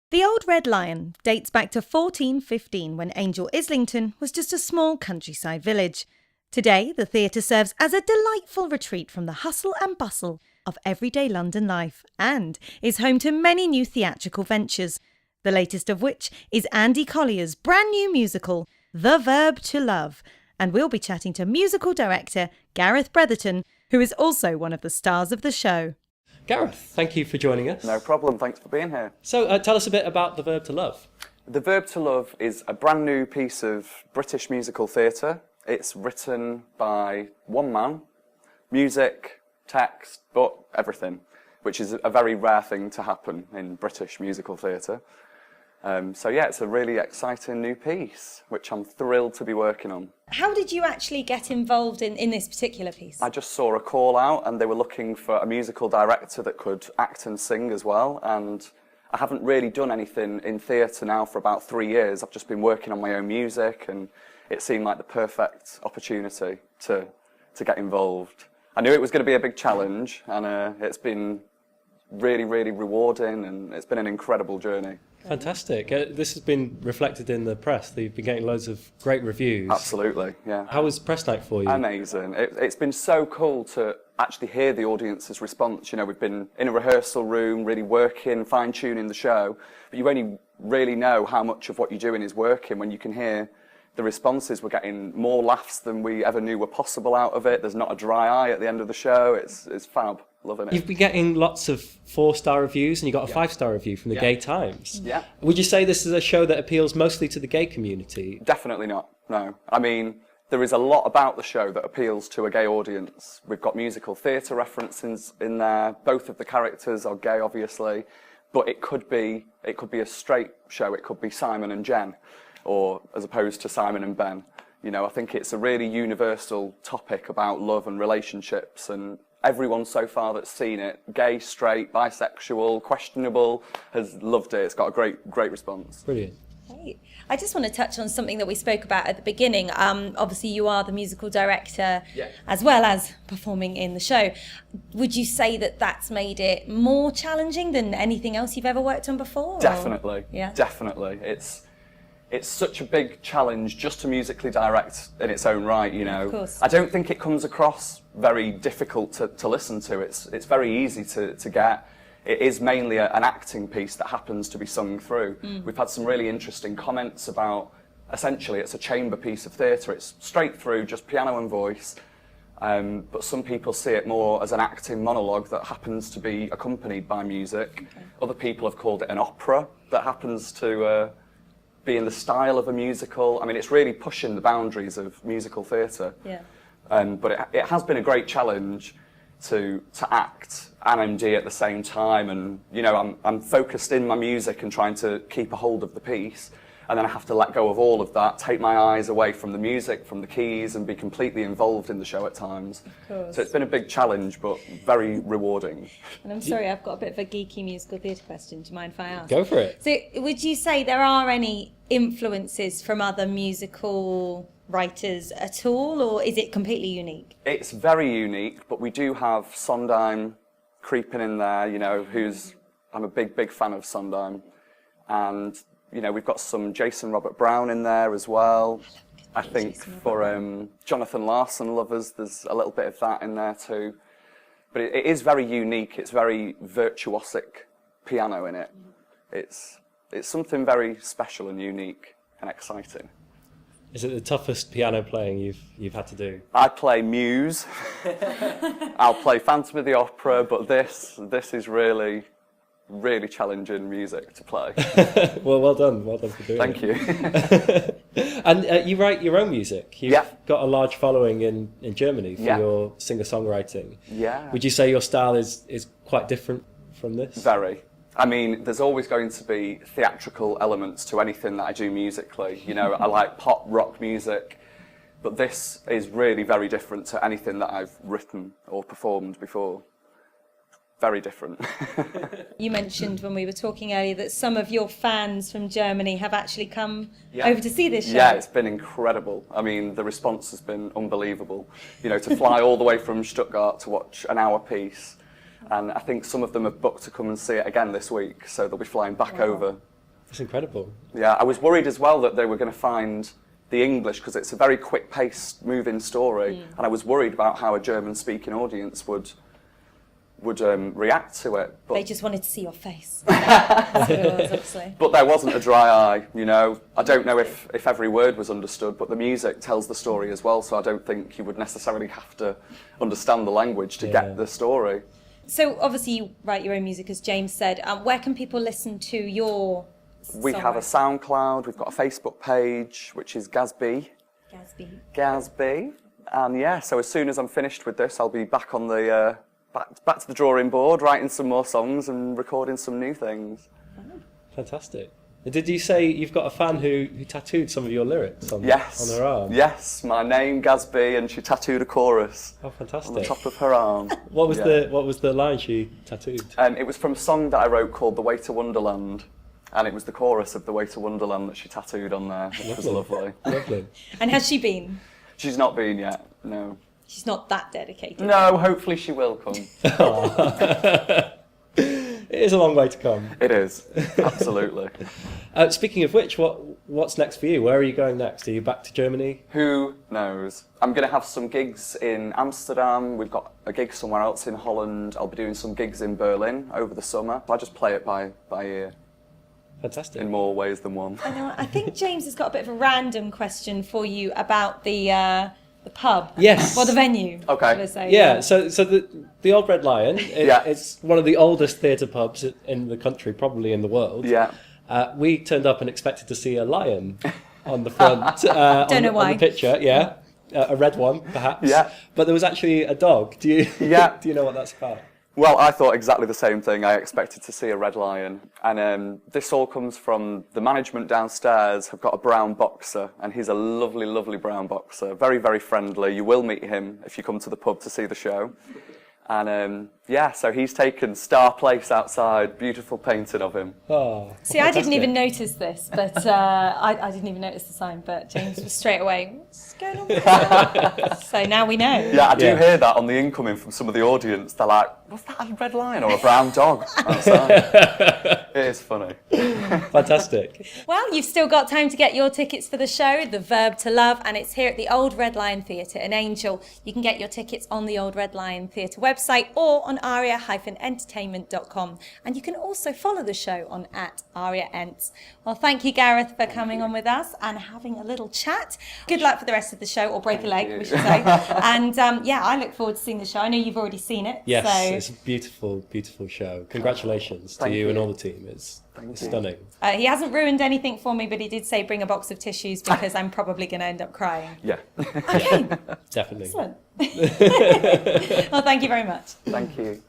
The Old Red Lion dates back to 1415 when Angel Islington was just a small countryside village. Today, the theatre serves as a delightful retreat from the hustle and bustle of everyday London life and is home to many new theatrical ventures, the latest of which is Andy Collier's brand new musical, The Verb To Love, and we'll be chatting to musical director Gareth Bretherton, who is also one of the stars of the show. Gareth, thank you for joining us. No problem, thanks for being here. So tell us a bit about The Verb To Love. The Verb To Love is a brand new piece of British musical theatre. It's written by one man, music, text, book, everything, which is a very rare thing to happen in British musical theatre. So yeah, it's a really exciting new piece, which I'm thrilled to be working on. How did you actually get involved in this particular piece? I just saw a call out and they were looking for a musical director that could act and sing as well, and I haven't really done anything in theatre now for about 3 years. I've just been working on my own music and it seemed like the perfect opportunity to get involved. I knew it was going to be a big challenge and it's been really, really rewarding and it's been an incredible journey. Fantastic. This has been reflected in the press. You've been getting loads of great reviews. Absolutely, yeah. How was press night for you? Amazing. It's been so cool to actually hear the audience's response. You know, we've been in a rehearsal room, really working, fine-tuning the show, but you only really know how much of what you're doing is working when you can hear the responses. We're getting more laughs than we ever knew were possible out of it. There's not a dry eye at the end of the show. It's fab. Loving it. You've been getting lots of 4-star reviews and you got a 5-star review from the GayTimes. Yeah. Would you say this is a show that appeals mostly to the gay community? Definitely not, no. I mean, there is a lot about the show that appeals to a gay audience. We've got musical theatre references in there. Both of the characters are gay, obviously, but it could be a straight show. It could be Simon and Jen, or as opposed to Simon and Ben. You know, I think it's a really universal topic about love and relationships, and everyone so far that's seen it, gay, straight, bisexual, questionable, has loved it. It's got a great response. Brilliant. Great. I just want to touch on something that we spoke about at the beginning. Obviously, you are the musical director as well as performing in the show. Would you say that that's made it more challenging than anything else you've ever worked on before? Definitely. Yeah. Definitely. It's such a big challenge just to musically direct in its own right, you know. Of course. I don't think it comes across very difficult to listen to. It's very easy to get. It is mainly an acting piece that happens to be sung through. We've had some really interesting comments about, essentially it's a chamber piece of theatre. It's straight through, just piano and voice. But some people see it more as an acting monologue that happens to be accompanied by music. Okay. Other people have called it an opera that happens to be in the style of a musical. I mean, it's really pushing the boundaries of musical theatre. Yeah. But it has been a great challenge to act and MD at the same time, and you know, I'm focused in my music and trying to keep a hold of the piece, and then I have to let go of all of that, take my eyes away from the music, from the keys, and be completely involved in the show at times. Of course. So it's been a big challenge, but very rewarding. And I'm sorry, I've got a bit of a geeky musical theatre question. Do you mind if I ask? Go for it. So would you say there are any influences from other musical writers at all, or is it completely unique? It's very unique, but we do have Sondheim creeping in there, you know, I'm a big fan of Sondheim. And, you know, we've got some Jason Robert Brown in there as well. I think for Jonathan Larson lovers, there's a little bit of that in there too. But it is very unique. It's very virtuosic piano in it. It's something very special and unique and exciting. Is it the toughest piano playing you've had to do? I play Muse. I'll play Phantom of the Opera, but this is really challenging music to play. Well done for doing Thank you. And you write your own music. You've Yeah. got a large following in Germany for Yeah. your singer-songwriting. Yeah. Would you say your style is quite different from this? Very. I mean, there's always going to be theatrical elements to anything that I do musically. You know, I like pop rock music, but this is really very different to anything that I've written or performed before. Very different. You mentioned when we were talking earlier that some of your fans from Germany have actually come over to see this show. Yeah, it's been incredible. I mean, the response has been unbelievable. You know, to fly all the way from Stuttgart to watch an hour piece. And I think some of them have booked to come and see it again this week, so they'll be flying back over It's incredible. Yeah, I was worried as well that they were going to find the English, because it's a very quick-paced, moving story, and I was worried about how a German-speaking audience would react to it. But They just wanted to see your face. That's what it was, obviously. But there wasn't a dry eye, you know. I don't know if every word was understood, but the music tells the story as well, so I don't think you would necessarily have to understand the language to get the story. So obviously you write your own music, as James said. Where can people listen to your We have a SoundCloud, we've got a Facebook page, which is Gazby. Gazby. And yeah, so as soon as I'm finished with this, I'll be back on the back to the drawing board, writing some more songs and recording some new things. Fantastic. Did you say you've got a fan who tattooed some of your lyrics on her arm? Yes, my name Gazby, and she tattooed a chorus. Oh, fantastic! On the top of her arm. What was the line she tattooed? It was from a song that I wrote called "The Way to Wonderland," and it was the chorus of "The Way to Wonderland" that she tattooed on there, which was lovely. Lovely. And has she been? She's not been yet. No. She's not that dedicated. No, hopefully she will come. It is a long way to come. It is, absolutely. Speaking of which, what's next for you? Where are you going next? Are you back to Germany? Who knows? I'm going to have some gigs in Amsterdam. We've got a gig somewhere else in Holland. I'll be doing some gigs in Berlin over the summer. I just play it by ear. Fantastic. In more ways than one. I know. I think James has got a bit of a random question for you about the pub. Yes. Or the venue. Okay. Should I say. Yeah. So the Old Red Lion. It's one of the oldest theatre pubs in the country, probably in the world. Yeah. We turned up and expected to see a lion on the front. Don't know why. On the picture, yeah. A red one, perhaps. Yeah. But there was actually a dog. Do you know what that's about? Well, I thought exactly the same thing. I expected to see a red lion. And this all comes from the management downstairs have got a brown boxer, and he's a lovely, lovely brown boxer. Very, very friendly. You will meet him if you come to the pub to see the show. And so he's taken Star Place outside, beautiful painting of him. Oh, See, I didn't even notice this, but I didn't even notice the sign, but James was straight away, what's going on with that? So now we know. Yeah, I do hear that on the incoming from some of the audience. They're like, was that a red lion or a brown dog outside? It is funny. Fantastic. Well, you've still got time to get your tickets for the show, The Verb To Love, and it's here at the Old Red Lion Theatre in Angel. You can get your tickets on the Old Red Lion Theatre website or on aria-entertainment.com. And you can also follow the show on @AriaEnt. Well, thank you, Gareth, for coming on with us and having a little chat. Good luck for the rest of the show, or break a leg, we should say. And I look forward to seeing the show. I know you've already seen it. Yes, so. it's a beautiful, beautiful show. Congratulations to you and all the team. It's stunning. He hasn't ruined anything for me, but he did say bring a box of tissues because I'm probably going to end up crying. Yeah. Okay. Definitely. Excellent. Well, thank you very much. Thank you.